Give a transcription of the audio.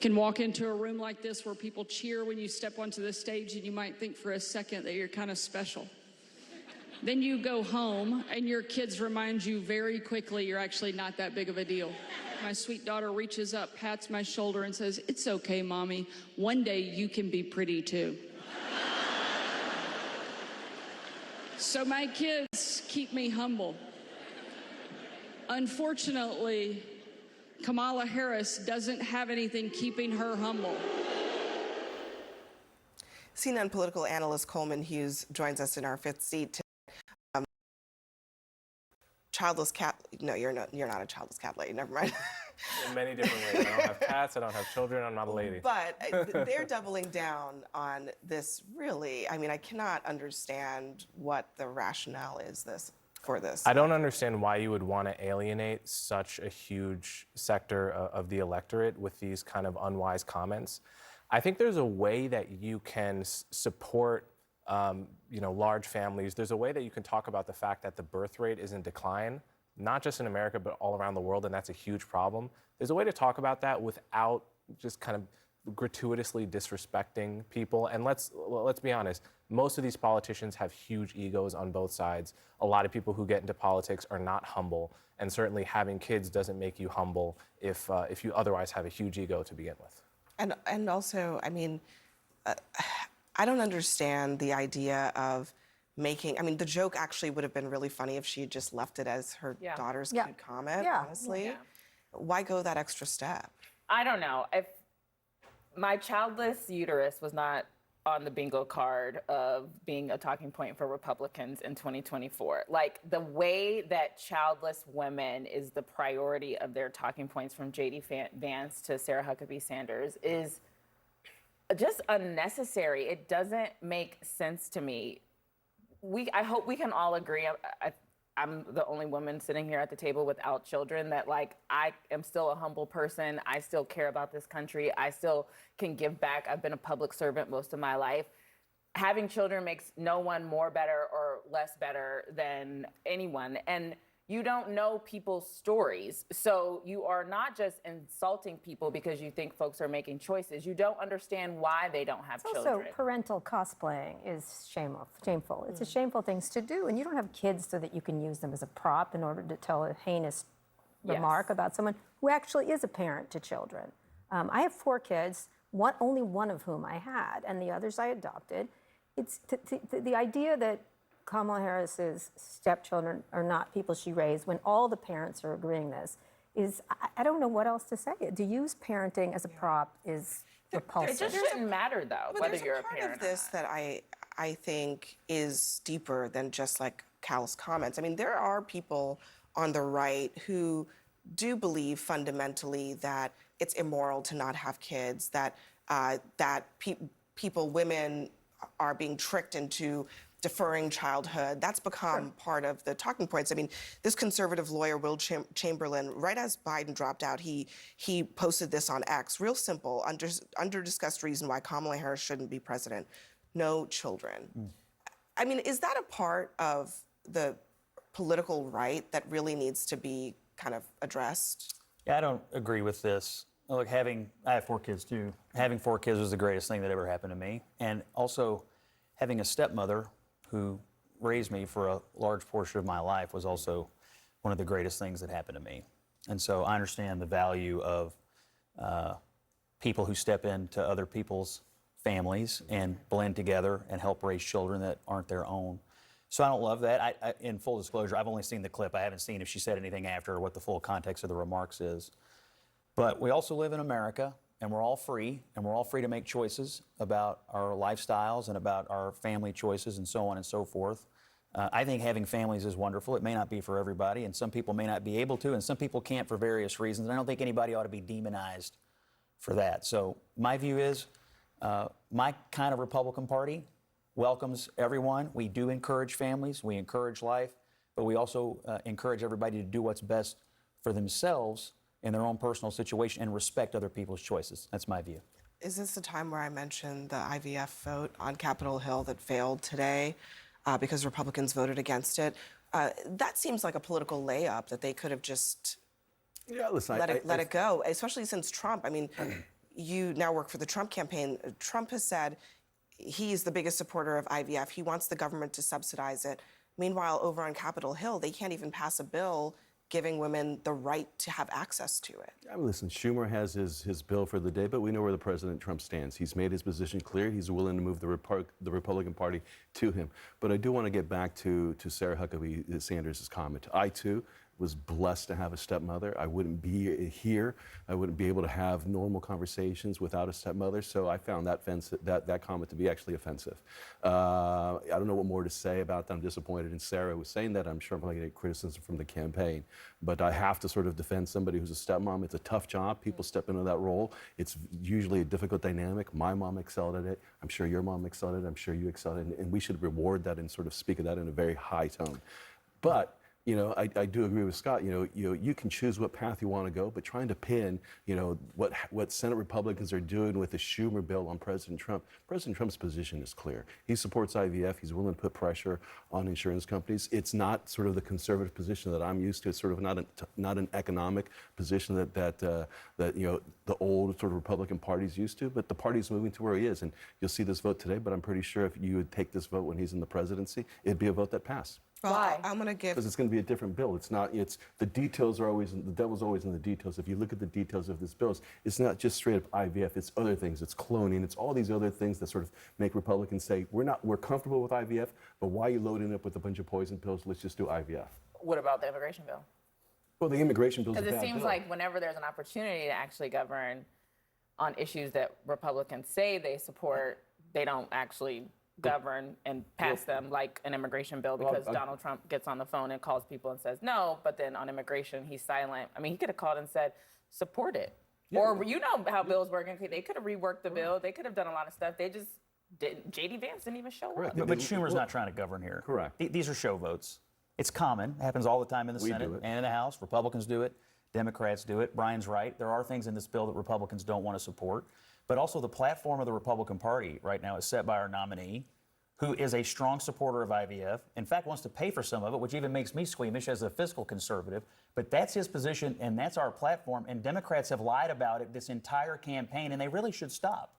can walk into a room like this where people cheer when you step onto the stage, and you might think for a second that you're kind of special. Then you go home and your kids remind you very quickly you're actually not that big of a deal. My sweet daughter reaches up, pats my shoulder, and says, "It's okay, Mommy. One day you can be pretty too." So my kids keep me humble. Unfortunately, Kamala Harris doesn't have anything keeping her humble. CNN political analyst Coleman Hughes joins us in our fifth seat. Childless cat? No, you're not a childless cat lady. Never mind. In many different ways. I don't have cats. I don't have children. I'm not a lady. But they're doubling down on this. Really, I mean, I cannot understand what the rationale is for this. I don't understand why you would want to alienate such a huge sector of the electorate with these kind of unwise comments. I think there's a way that you can support large families. There's a way that you can talk about the fact that the birth rate is in decline, not just in America, but all around the world, and that's a huge problem. There's a way to talk about that without just kind of gratuitously disrespecting people. And let's be honest, most of these politicians have huge egos on both sides. A lot of people who get into politics are not humble, and certainly having kids doesn't make you humble if you otherwise have a huge ego to begin with. And also, I mean, I don't understand the idea of making, I mean, the joke actually would have been really funny if she had just left it as her daughter's cute comment, honestly. Yeah. Why go that extra step? I don't know. If my childless uterus was not on the bingo card of being a talking point for Republicans in 2024. Like, the way that childless women is the priority of their talking points, from J.D. Vance to Sarah Huckabee Sanders, is just unnecessary. It doesn't make sense to me. I hope we can all agree. I'm the only woman sitting here at the table without children, that, like, I am still a humble person. I still care about this country. I still can give back. I've been a public servant most of my life. Having children makes no one more better or less better than anyone. And you don't know people's stories. So you are not just insulting people because you think folks are making choices. You don't understand why they don't have children. Also, parental cosplaying is shameful. It's a shameful thing to do. And you don't have kids so that you can use them as a prop in order to tell a heinous remark about someone who actually is a parent to children. I have 4 kids, only one of whom I had, and the others I adopted. It's the idea that Kamala Harris's stepchildren are not people she raised, when all the parents are agreeing this, is, I don't know what else to say. To use parenting as a prop is repulsive. It just shouldn't matter, though, whether you're a parent or not. There's a part of this that I think is deeper than just like callous comments. I mean, there are people on the right who do believe fundamentally that it's immoral to not have kids, that women are being tricked into deferring childhood. That's become part of the talking points. I mean, this conservative lawyer, Will Chamberlain, right as Biden dropped out, he posted this on X. Real simple, under-discussed reason why Kamala Harris shouldn't be president. No children. I mean, is that a part of the political right that really needs to be kind of addressed? Yeah, I don't agree with this. Look, I have 4 kids too. Having 4 kids was the greatest thing that ever happened to me. And also, having a stepmother who raised me for a large portion of my life was also one of the greatest things that happened to me. And so I understand the value of people who step into other people's families and blend together and help raise children that aren't their own. So I don't love that. In full disclosure, I've only seen the clip. I haven't seen if she said anything after or what the full context of the remarks is. But we also live in America, and we're all free, to make choices about our lifestyles and about our family choices and so on and so forth. I think having families is wonderful. It may not be for everybody, and some people may not be able to, and some people can't for various reasons. And I don't think anybody ought to be demonized for that. So my view is my kind of Republican Party welcomes everyone. We do encourage families. We encourage life. But we also encourage everybody to do what's best for themselves in their own personal situation and respect other people's choices. That's my view. Is this the time where I mentioned the IVF vote on Capitol Hill that failed today because Republicans voted against it? That seems like a political layup that they could have just let it go, especially since Trump. I mean, you now work for the Trump campaign. Trump has said he's the biggest supporter of IVF. He wants the government to subsidize it. Meanwhile, over on Capitol Hill, they can't even pass a bill giving women the right to have access to it. I mean, listen, Schumer has his bill for the day, but we know where the President Trump stands. He's made his position clear. He's willing to move the Republican Party to him. But I do want to get back to Sarah Huckabee Sanders' comment. I, too, was blessed to have a stepmother. I wouldn't be here. I wouldn't be able to have normal conversations without a stepmother. So I found that comment to be actually offensive. I don't know what more to say about that. I'm disappointed in Sarah was saying that. I'm sure I'm going to get criticism from the campaign. But I have to sort of defend somebody who's a stepmom. It's a tough job. People step into that role. It's usually a difficult dynamic. My mom excelled at it. I'm sure your mom excelled at it. I'm sure you excelled at it. And we should reward that and sort of speak of that in a very high tone. But you know, I do agree with Scott. You can choose what path you want to go, but trying to pin, what Senate Republicans are doing with the Schumer bill on President Trump. President Trump's position is clear. He supports IVF. He's willing to put pressure on insurance companies. It's not sort of the conservative position that I'm used to. It's sort of not an economic position that the old sort of Republican Party's used to. But the party's moving to where he is, and you'll see this vote today. But I'm pretty sure if you would take this vote when he's in the presidency, it'd be a vote that passed. Well, Why? I'm going to give. Because it's going to be a different bill. It's not. It's the details are always. The devil's always in the details. If you look at the details of this bill, it's not just straight up IVF. It's other things. It's cloning. It's all these other things that sort of make Republicans say we're comfortable with IVF, but why are you loading it up with a bunch of poison pills? Let's just do IVF. What about the immigration bill? Well, the immigration bill is a Because bad it seems bill. like whenever there's an opportunity to actually govern on issues that Republicans say they support, they don't actually govern and pass them, like an immigration bill, because Donald Trump gets on the phone and calls people and says no, but then on immigration, he's silent. I mean, he could have called and said, support it. Or you know how bills work. They could have reworked the bill. They could have done a lot of stuff. They just didn't. J.D. Vance didn't even show up. But Schumer's not trying to govern here. Correct. These are show votes. It's common. It happens all the time in the Senate do it. and in the House. Republicans do it. Democrats do it. Brian's right. There are things in this bill that Republicans don't want to support. But also the platform of the Republican Party right now is set by our nominee, who is a strong supporter of IVF, in fact wants to pay for some of it, which even makes me squeamish as a fiscal conservative. But that's his position, and that's our platform, and Democrats have lied about it this entire campaign, and they really should stop.